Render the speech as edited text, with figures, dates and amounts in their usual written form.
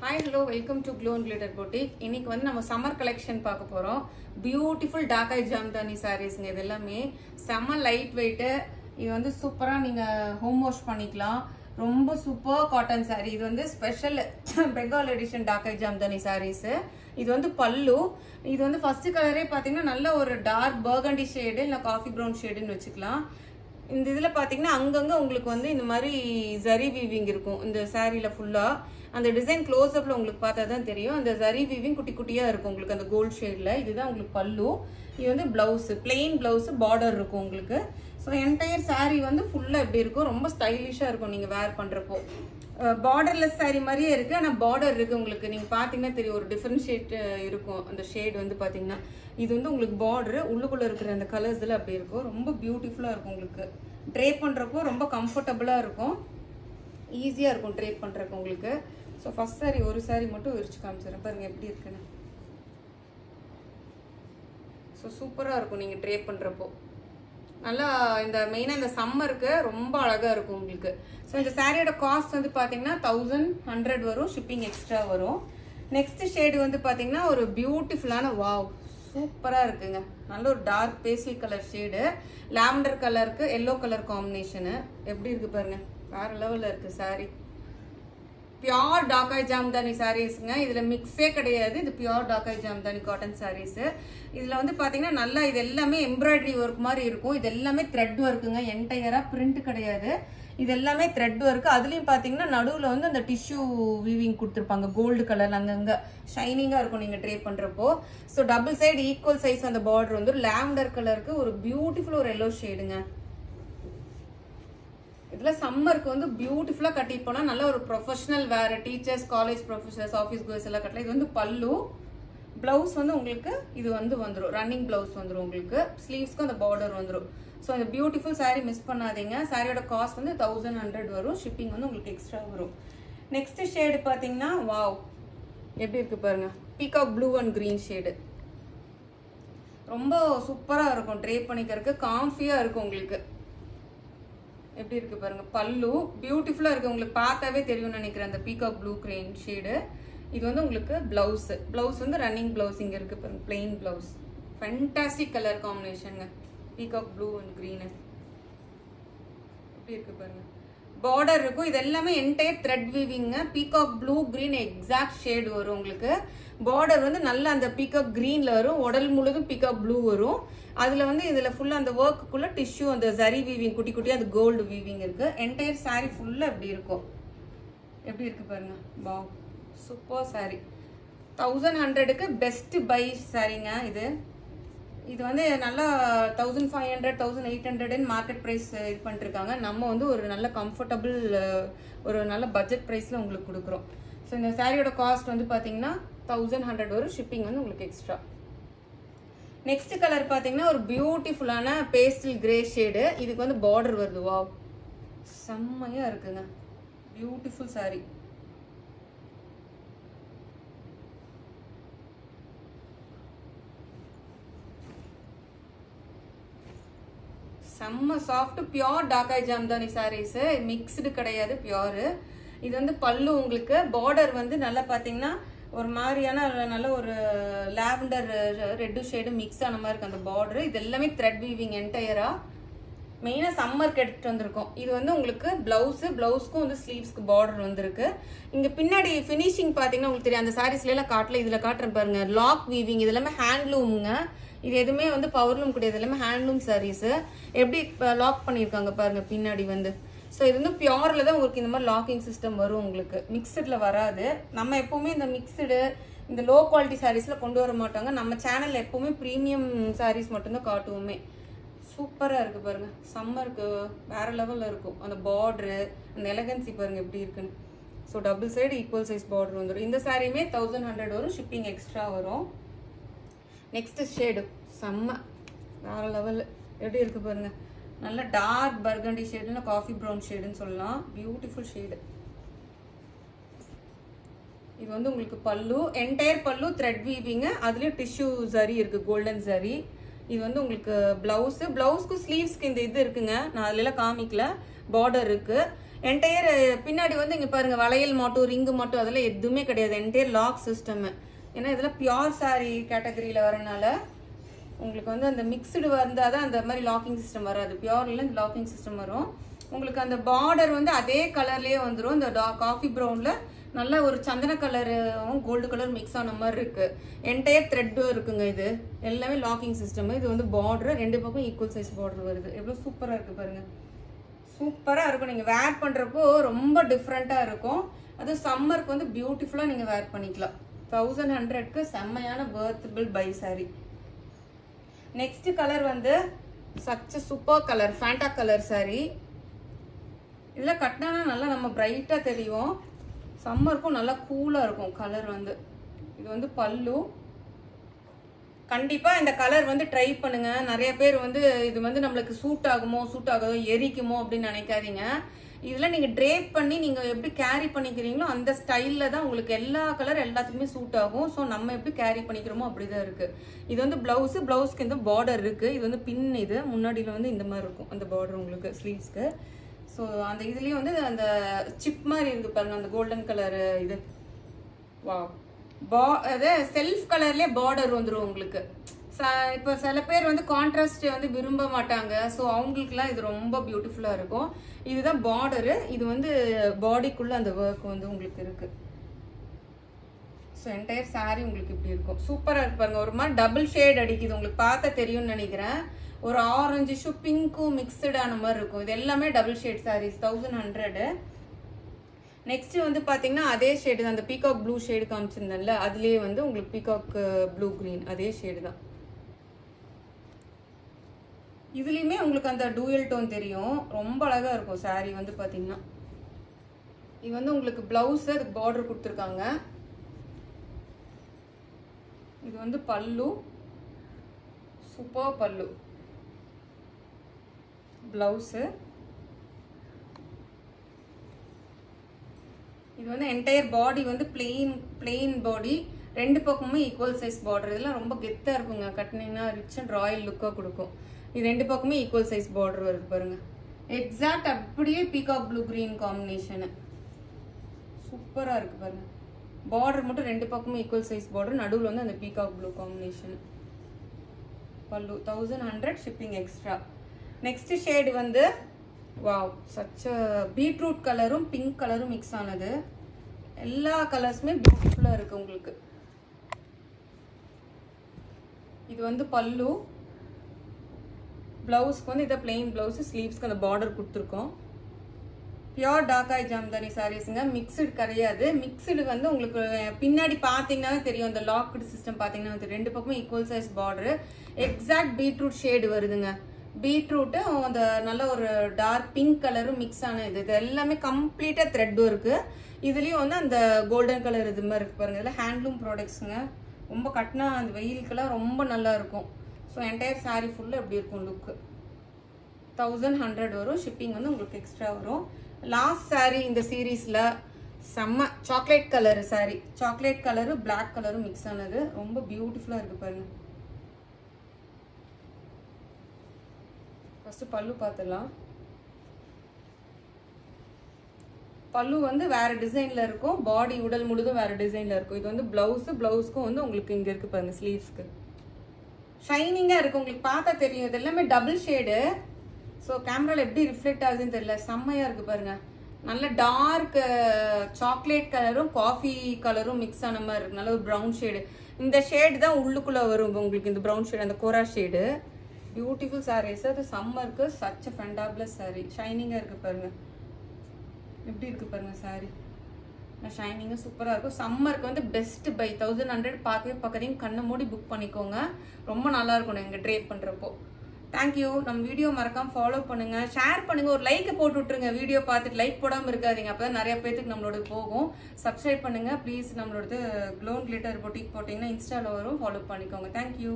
Hi, hello, welcome to Glow and Glitter Boutique. இன்னைக்கு வந்து நம்ம சம்மர் கலெக்ஷன் பார்க்க போறோம். பியூட்டிஃபுல் டார்க் ஐ ஜாம்தானி சாரீஸ்ங்க. இது எல்லாமே செம்ம லைட் வெயிட். இது வந்து சூப்பரா நீங்க ஹோம் வாஷ் பண்ணிக்கலாம். ரொம்ப சூப்பர் காட்டன் சாரி. இது வந்து ஸ்பெஷல் பெங்கால் எடிஷன் டார்க் ஐ ஜாம்தானி சாரீஸ். இது வந்து பல்லு. இது வந்து ஃபர்ஸ்ட் கலரே பாத்தீங்கன்னா நல்ல ஒரு டார்க் பர்கண்டி ஷேடு இல்ல காஃபி ப்ரௌன் ஷேடுன்னு வச்சுக்கலாம். இந்த இதுல பாத்தீங்கன்னா அங்கங்க உங்களுக்கு வந்து இந்த மாதிரி ஜரி வீவிங் இருக்கும் இந்த சாரீல ஃபுல்லா. அந்த டிசைன் க்ளோஸ் அப்ல உங்களுக்கு பார்த்தா தான் தெரியும். அந்த ஜரி வீவிங் குட்டி குட்டியா இருக்கும் உங்களுக்கு அந்த கோல்ட் ஷேட்ல. இதுதான் உங்களுக்கு பல்லு. இது வந்து பிளவுஸ், பிளெயின் பிளவுஸ், பார்டர் இருக்கும் உங்களுக்கு. ஸோ என்டையர் சாரீ வந்து ஃபுல்லா எப்படி இருக்கும், ரொம்ப ஸ்டைலிஷா இருக்கும் நீங்க வேர் பண்றப்போ. பார்டர்லெஸ் சாரீ மாதிரியே இருக்கு, ஆனா பார்டர் இருக்கு உங்களுக்கு. நீங்க பாத்தீங்கன்னா தெரியும் ஒரு டிஃபரன்ஷியேட் இருக்கும் அந்த ஷேட் வந்து பாத்தீங்கன்னா. இது வந்து உங்களுக்கு பார்டர் உள்ளுக்குள்ள இருக்கிற அந்த கலர்ஸ்ல அப்படி இருக்கும். ரொம்ப பியூட்டிஃபுல்லா இருக்கும் உங்களுக்கு. ட்ரேப் பண்றப்போ ரொம்ப கம்ஃபர்டபுளா இருக்கும், ஈஸியா இருக்கும் ட்ரேப் பண்றதுக்கு உங்களுக்கு. ஸோ ஃபர்ஸ்ட் சாரி ஒரு சாரி மட்டும் விரிச்சு காமிச்சிடறேன் பாருங்க எப்படி இருக்குன்னு. ஸோ சூப்பராக இருக்கும் நீங்கள் ட்ரேப் பண்ணுறப்போ. நல்லா இந்த மெயினாக இந்த சம்மருக்கு ரொம்ப அழகாக இருக்கும் உங்களுக்கு. ஸோ இந்த சாரியோட காஸ்ட் வந்து பார்த்தீங்கன்னா 1100 வரும், ஷிப்பிங் எக்ஸ்ட்ரா வரும். நெக்ஸ்ட் ஷேடு வந்து பார்த்தீங்கன்னா ஒரு பியூட்டிஃபுல்லான வாவ் சூப்பராக இருக்குங்க. நல்ல ஒரு dark pastel colour shade, lavender கலருக்கு எல்லோ கலர் காம்பினேஷனு. எப்படி இருக்கு பாருங்க, வேற லெவலில் இருக்கு சாரி. பியோர் டாக்காய் ஜாம்தானி சாரீஸ்ங்க. இதுல மிக்ஸே கிடையாது. இது பியோர் டாக்காய் ஜாம்தானி காட்டன் சாரீஸ். இதுல வந்து பாத்தீங்கன்னா நல்லா இது எல்லாமே எம்ப்ராய்டரி ஒர்க் மாதிரி இருக்கும். இது எல்லாமே த்ரெட் ஒர்க்குங்க, என்டையரா பிரிண்ட் கிடையாது. இது எல்லாமே த்ரெட் ஒர்க். அதுலயும் பாத்தீங்கன்னா நடுவுல வந்து அந்த டிஷ்யூ வீவிங் கொடுத்துருப்பாங்க கோல்டு கலர், அங்கங்க ஷைனிங்கா இருக்கும் நீங்க ட்ரேப் பண்றப்போ. So double side equal size அந்த பார்டர் வந்து லாவெண்டர் கலருக்கு ஒரு பியூட்டிஃபுல் ஒரு எல்லோ ஷேடுங்க. இதுல சம்மருக்கு வந்து பியூட்டிஃபுல்லா கட்டிட்டு போனா நல்ல ஒரு ப்ரொஃபஷனல் வேற teachers, college professionals, office chores எல்லாம் கட்டலாம். இது வந்து பல்லு. பிளவுஸ் வந்து உங்களுக்கு இது வந்து வந்துடும், ரன்னிங் பிளவுஸ் வந்துடும் உங்களுக்கு. ஸ்லீவ்ஸ்க்கு அந்த பார்டர் வந்துடும். ஸோ இந்த பியூட்டிஃபுல் சாரீ மிஸ் பண்ணாதீங்க. சாரியோட காஸ்ட் வந்து 1100 வரும், ஷிப்பிங் வந்து உங்களுக்கு எக்ஸ்ட்ரா வரும். நெக்ஸ்ட் ஷேடு பாத்தீங்கன்னா வாவ் எப்படி இருக்கு பாருங்க, peacock blue and green shade. ரொம்ப சூப்பரா இருக்கும் ட்ரேப் பண்ணிக்கிறதுக்கு, காம்ஃபியா இருக்கும் உங்களுக்கு. எப்படி இருக்கு பாருங்க, பல்லு பியூட்டிஃபுல்லா இருக்கு உங்களுக்கு. பார்த்தாவே தெரியும் நினைக்கிறேன் அந்த பீகாக் ப்ளூ கிரீன் ஷேடு. இது வந்து உங்களுக்கு பிளவுஸ். பிளவுஸ் வந்து ரன்னிங் பிளவுஸ் இங்க இருக்கு பாருங்க, பிளெயின் பிளவுஸ். ஃபேண்டாஸ்டிக் கலர் காம்பினேஷனுங்க, பீகாக் ப்ளூ அண்ட் கிரீன். எப்படி இருக்கு பாருங்க, பார்டர் இருக்கும். இது எல்லாமே என்டையர் த்ரெட் வீவிங்க. Peacock blue green exact shade வரும் உங்களுக்கு. பார்டர் வந்து நல்ல அந்த பீகாக் கிரீன்ல வரும், உடல் முழுதும் பீகாக் ப்ளூ வரும். அதுல வந்து இதுல ஃபுல்லா அந்த ஒர்க்குள்ள டிஷ்யூ அந்த ஜரி வீவிங் குட்டி குட்டி அது கோல்டு வீவிங் இருக்கு. என்டையர் சாரி ஃபுல்லா எப்படி இருக்கும், எப்படி இருக்கு பாருங்க, வாவ் சூப்பர் சாரி. 1100க்கு பெஸ்ட் பை சாரிங்க இது. இது வந்து நல்லா 1500 1800 மார்க்கெட் பிரைஸ் இது பண்ணிட்டு இருக்காங்க. நம்ம வந்து ஒரு நல்ல கம்ஃபர்டபுள் ஒரு நல்ல பட்ஜெட் பிரைஸ்ல உங்களுக்கு கொடுக்குறோம். ஸோ இந்த சாரியோட காஸ்ட் வந்து பாத்தீங்கன்னா 1100 வரும், ஷிப்பிங் வந்து உங்களுக்கு எக்ஸ்ட்ரா. நெக்ஸ்ட் கலர் பாத்தீங்கன்னா ஒரு பியூட்டிஃபுல்லான பேஸ்டல் கிரே ஷேடு. இதுக்கு வந்து பார்டர் வருது, வாவ் செம்மையா இருக்குங்க, பியூட்டிஃபுல் சாரி. செம்ம soft pure Dhakai Jamdani saris, mixed கிடையாது, பியோர். இது வந்து பல்லு உங்களுக்கு. பார்டர் வந்து நல்லா பாத்தீங்கன்னா ஒரு மாதிரியான நல்ல ஒரு லாவெண்டர் ரெட் ஷேடு மிக்ஸ் ஆன மாதிரி இருக்கு அந்த பார்டர். இது எல்லாமே த்ரெட் வீவிங் என்டையரா. மெயினா சம்மருக்கு எடுத்துட்டு வந்திருக்கோம். இது வந்து உங்களுக்கு பிளவுஸ், பிளவுஸ்க்கும் வந்து ஸ்லீவ்ஸ்க்கு பார்டர் வந்திருக்கு. இங்க பின்னாடி பினிஷிங் பாத்தீங்கன்னா உங்களுக்கு தெரியும், அந்த சாரீஸ்ல எல்லாம் காட்டல, இதுல காட்டுறேன் பாருங்க, லாக் வீவிங். இது எல்லாமே ஹேண்ட்லூமுங்க. இது எதுவுமே வந்து பவர்லூம் கிடையாது, எல்லாமே ஹேண்ட்லூம் சாரீஸ். எப்படி லாக் பண்ணிருக்காங்க பாருங்க பின்னாடி வந்து. ஸோ இது வந்து பியோர்ல தான் உங்களுக்கு இந்த மாதிரி லாக்கிங் சிஸ்டம் வரும் உங்களுக்கு, மிக்சட்ல வராது. நம்ம எப்பவுமே இந்த மிக்சடு இந்த லோ குவாலிட்டி சாரீஸ்ல கொண்டு வர மாட்டாங்க. நம்ம சேனல்ல எப்பவுமே ப்ரீமியம் சாரீஸ் மட்டும்தான் காட்டுவோமே. சூப்பரா இருக்கு பாருங்க, சம்மருக்கு வேற லெவல்ல இருக்கும். அந்த பார்டரு, அந்த எலகன்சி பாருங்க எப்படி இருக்குன்னு. So double side equal size border வந்துடும். இந்த சாரியுமே 1100 வரும், ஷிப்பிங் எக்ஸ்ட்ரா வரும். நெக்ஸ்ட் ஷேடு செம்ம வேற லெவல், எப்படி இருக்கு பாருங்க, நல்ல டார்க் பர்கண்டி ஷேடுன்னு காஃபி ப்ரௌன் ஷேடுன்னு சொல்லலாம். Beautiful shade. இது வந்து உங்களுக்கு பல்லு, என்டையர் பல்லு த்ரெட் வீவிங். அதுலயும் டிஷ்யூ ஜரி இருக்கு, கோல்டன் ஜரி. இது வந்து உங்களுக்கு பிளவுஸ். பிளவுஸ்க்கு ஸ்லீவ்ஸ்க்கு இந்த இது இருக்குங்க, நான் அதுல காமிக்கல, பார்டர் இருக்கு. என்டையர் பின்னாடி வந்து இங்க பாருங்க வளையல் மாட்டும் ரிங்கு மாட்டும் அதெல்லாம் எதுவுமே கிடையாது. Entire lock system. ஏன்னா இதெல்லாம் பியோர் சாரி கேட்டகரியில வரனால உங்களுக்கு வந்து அந்த மிக்ஸ்டு வந்தாதான் அந்த மாதிரி லாக்கிங் சிஸ்டம் வராது. பியோர்ல இந்த லாக்கிங் சிஸ்டம் வரும். உங்களுக்கு அந்த பார்டர் வந்து அதே கலர்லயே வந்துடும். இந்த காஃபி ப்ரௌன்ல நல்ல ஒரு சந்தன கலரும் கோல்டு கலர் மிக்ஸ் ஆன மாதிரி இருக்கு. என்டையர் த்ரெட்டும் இருக்குங்க. இது எல்லாமே லாக்கிங் சிஸ்டம். இது வந்து பார்டர் ரெண்டு பக்கம் ஈக்குவல் சைஸ் பார்டர் வருது. எவ்வளவு சூப்பரா இருக்கு பாருங்க. சூப்பரா இருக்கும். நீங்க வேர் பண்றப்போ ரொம்ப டிஃப்ரெண்டா இருக்கும். அது சம்மருக்கு வந்து பியூட்டிஃபுல்லா நீங்க வேர் பண்ணிக்கலாம். 1100க்கு செம்மையான வர்த்தபிள் பை சாரி. நெக்ஸ்ட் கலர் வந்து சச்ச super colour Fanta colour sorry. இதுல கட்டினா நல்லா நம்ம பிரைட்டா தெரியும். சம்மருக்கும் நல்லா கூலா இருக்கும் கலர் வந்து. இது வந்து பல்லு. கண்டிப்பா இந்த கலர் வந்து ட்ரை பண்ணுங்க. நிறைய பேர் வந்து இது வந்து நம்மளுக்கு சூட் ஆகுமோ சூட் ஆகாதோ எரிக்குமோ அப்படின்னு நினைக்காதீங்க. இதுல நீங்க ட்ரேப் பண்ணி நீங்க எப்படி கேரி பண்ணிக்கிறீங்களோ அந்த ஸ்டைல்ல தான் உங்களுக்கு எல்லா கலர் எல்லாத்துக்குமே சூட் ஆகும். ஸோ நம்ம எப்படி கேரி பண்ணிக்கிறோமோ அப்படிதான் இருக்கு. இது வந்து பிளவுஸ்க்கு இந்த பார்டர் இருக்கு. இது வந்து பின். இது முன்னாடியில வந்து இந்த மாதிரி இருக்கும் அந்த பார்டர் உங்களுக்கு ஸ்லீவ்ஸ்க்கு. ஸோ அந்த இதுலயும் வந்து அந்த சிப் மாதிரி இருக்கு பாருங்க அந்த கோல்டன் கலர். இது அது செல்ஃப் கலர்லயே பார்டர் வந்துடும் உங்களுக்கு. இப்போ சில பேர் வந்து கான்ட்ராஸ்ட் வந்து விரும்ப மாட்டாங்க. ஸோ அவங்களுக்குலாம் இது ரொம்ப பியூட்டிஃபுல்லா இருக்கும். இதுதான் பார்டரு. இது வந்து பாடிக்குள்ள அந்த ஒர்க் வந்து உங்களுக்கு இருக்கு. ஸோ என்டையர் சாரி உங்களுக்கு இப்படி இருக்கும். சூப்பரா இருக்கு பாருங்க. ஒரு மாதிரி டபுள் ஷேட் அடிக்குது. உங்களுக்கு பார்த்தா தெரியும்னு நினைக்கிறேன். ஒரு ஆரஞ்சு பிங்க்கும் மிக்சடான மாதிரி இருக்கும். இது எல்லாமே டபுள் ஷேட் சாரீஸ். 1100. நெக்ஸ்ட் வந்து பாத்தீங்கன்னா அதே ஷேடு தான். அந்த பீகாக் ப்ளூ ஷேடு காமிச்சிருந்தேன்ல அதுலயே வந்து உங்களுக்கு பீகாக் ப்ளூ கிரீன் அதே ஷேடு தான். இதுலயுமே உங்களுக்கு அந்த டூயல் டோன் தெரியும். ரொம்ப அழகா இருக்கும் சாரி வந்து பாத்தீங்கன்னா. இது வந்து உங்களுக்கு பிளவுஸ் அதுக்கு பார்டர் கொடுத்துருக்காங்க. இது வந்து பல்லு. சூப்பர் பல்லு. பிளவுஸ். இது வந்து என்டையர் பாடி வந்து பிளெயின் பாடி. ரெண்டு பக்கமுமே ஈக்குவல் சைஸ் பார்டர். இதெல்லாம் ரொம்ப கெத்தா இருக்குங்க. கட்டினீங்கன்னா ரிச் அண்ட் ராயல் லுக்கா கொடுக்கும். இது ரெண்டு பக்கமே ஈக்குவல் சைஸ் பார்டர் வருது பாருங்க. எக்ஸாக்ட் அப்படியே பீகாக் ப்ளூ கிரீன் காம்பினேஷன். சூப்பரா இருக்கு பாருங்க. பார்டர் மட்டும் ரெண்டு பக்கமும் ஈக்குவல் சைஸ் பார்டர். நடுவில் வந்து அந்த பீகாக் ப்ளூ காம்பினேஷன். பல்லு 1100 ஷிப்பிங் எக்ஸ்ட்ரா. நெக்ஸ்ட் ஷேடு வந்து வாவ் சச்ச பீட்ரூட் கலரும் பிங்க் கலரும் மிக்ஸ் ஆனது. எல்லா கலர்ஸுமே பியூட்டிஃபுல்லா இருக்கு உங்களுக்கு. இது வந்து பல்லு. பிளவுஸ்க்கு வந்து இதை பிளெயின் பிளவுஸ். ஸ்லீவ்ஸ்க்கு அந்த பார்டர் கொடுத்துருக்கோம். பியோர் டாக்காய் ஜாம்தானி சாரீஸுங்க. மிக்சடு கிடையாது. மிக்சடு வந்து உங்களுக்கு பின்னாடி பார்த்தீங்கன்னா தெரியும். அந்த லாக்டு சிஸ்டம் பார்த்தீங்கன்னா ரெண்டு பக்கமும் equal size border. Exact beetroot shade வருதுங்க. பீட்ரூட்டு அந்த நல்ல ஒரு டார்க் பிங்க் கலரும் மிக்ஸ் ஆன இது எல்லாமே கம்ப்ளீட்டா த்ரெட்டும் இருக்கு. இதுலயும் வந்து அந்த கோல்டன் கலர் இது மாதிரி இருக்கு பாருங்க. இதெல்லாம் ஹேண்ட்லூம் ப்ராடக்ட்ஸுங்க. ரொம்ப கட்டினா அந்த வெயிலுக்கெல்லாம் ரொம்ப நல்லா இருக்கும். ஸோ என்டையர் சாரி ஃபுல்லாக எப்படி இருக்கும் லுக்கு. 1100 வரும். ஷிப்பிங் வந்து உங்களுக்கு எக்ஸ்ட்ரா வரும். லாஸ்ட் சாரி இந்த சீரீஸ்ல செம்ம chocolate colour sari. Chocolate colour black கலரும் மிக்ஸ் ஆனது. ரொம்ப பியூட்டிஃபுல்லா இருக்கு பாருங்க. ஃபர்ஸ்ட் பல்லு பார்த்துடலாம். பல்லு வந்து வேற டிசைன்ல இருக்கும். பாடி உடல் முழுதும் வேற டிசைன்ல இருக்கும். இது வந்து பிளவுஸ்க்கும் வந்து உங்களுக்கு இங்க இருக்கு பாருங்க ஸ்லீவ்ஸ்க்கு. ஷைனிங்கா இருக்கு. உங்களுக்கு பார்த்தா தெரியும். இது எல்லாமே டபுள் ஷேடு. ஸோ கேமரால எப்படி ரிஃப்ளெக்ட் ஆகுதுன்னு தெரியல. செம்மையா இருக்கு பாருங்க. நல்ல டார்க் சாக்லேட் கலரும் காஃபி கலரும் மிக்ஸ் ஆன மாதிரி இருக்கு. நல்ல ஒரு ப்ரௌன் ஷேடு. இந்த ஷேடு தான் உள்ளுக்குள்ள வரும் உங்களுக்கு. இந்த ப்ரௌன் ஷேடு அந்த கோரா ஷேடு. பியூட்டிஃபுல் சாரீஸ். அது சம்மருக்கு சச் ஃபென்டாபிளஸ் சாரி. ஷைனிங்கா இருக்கு பாருங்க. எப்படி இருக்கு பாருங்க சாரி. ஷைனிங்கா சூப்பரா இருக்கும். சம்மருக்கு வந்து பெஸ்ட் பை. 1100 பார்க்கறீங்க கண்ணை மூடி புக் பண்ணிக்கோங்க. ரொம்ப நல்லா இருக்கும் நீங்க ட்ரேப் பண்றப்போ. தேங்க்யூ. நம்ம வீடியோ மறக்காம ஃபாலோ பண்ணுங்க, ஷேர் பண்ணுங்க, ஒரு லைக் போட்டு விட்டுருங்க. வீடியோ பார்த்துட்டு லைக் போடாம இருக்காதீங்க. அப்பதான் நிறைய பேருக்கு நம்மளோட போகும். சப்ஸ்கிரைப் பண்ணுங்க ப்ளீஸ். நம்மளோட க்ளோன் கிளிட்டர் பொட்டிக் போட்டீங்கன்னா இன்ஸ்டால வரும். ஃபாலோ பண்ணிக்கோங்க. தேங்க்யூ.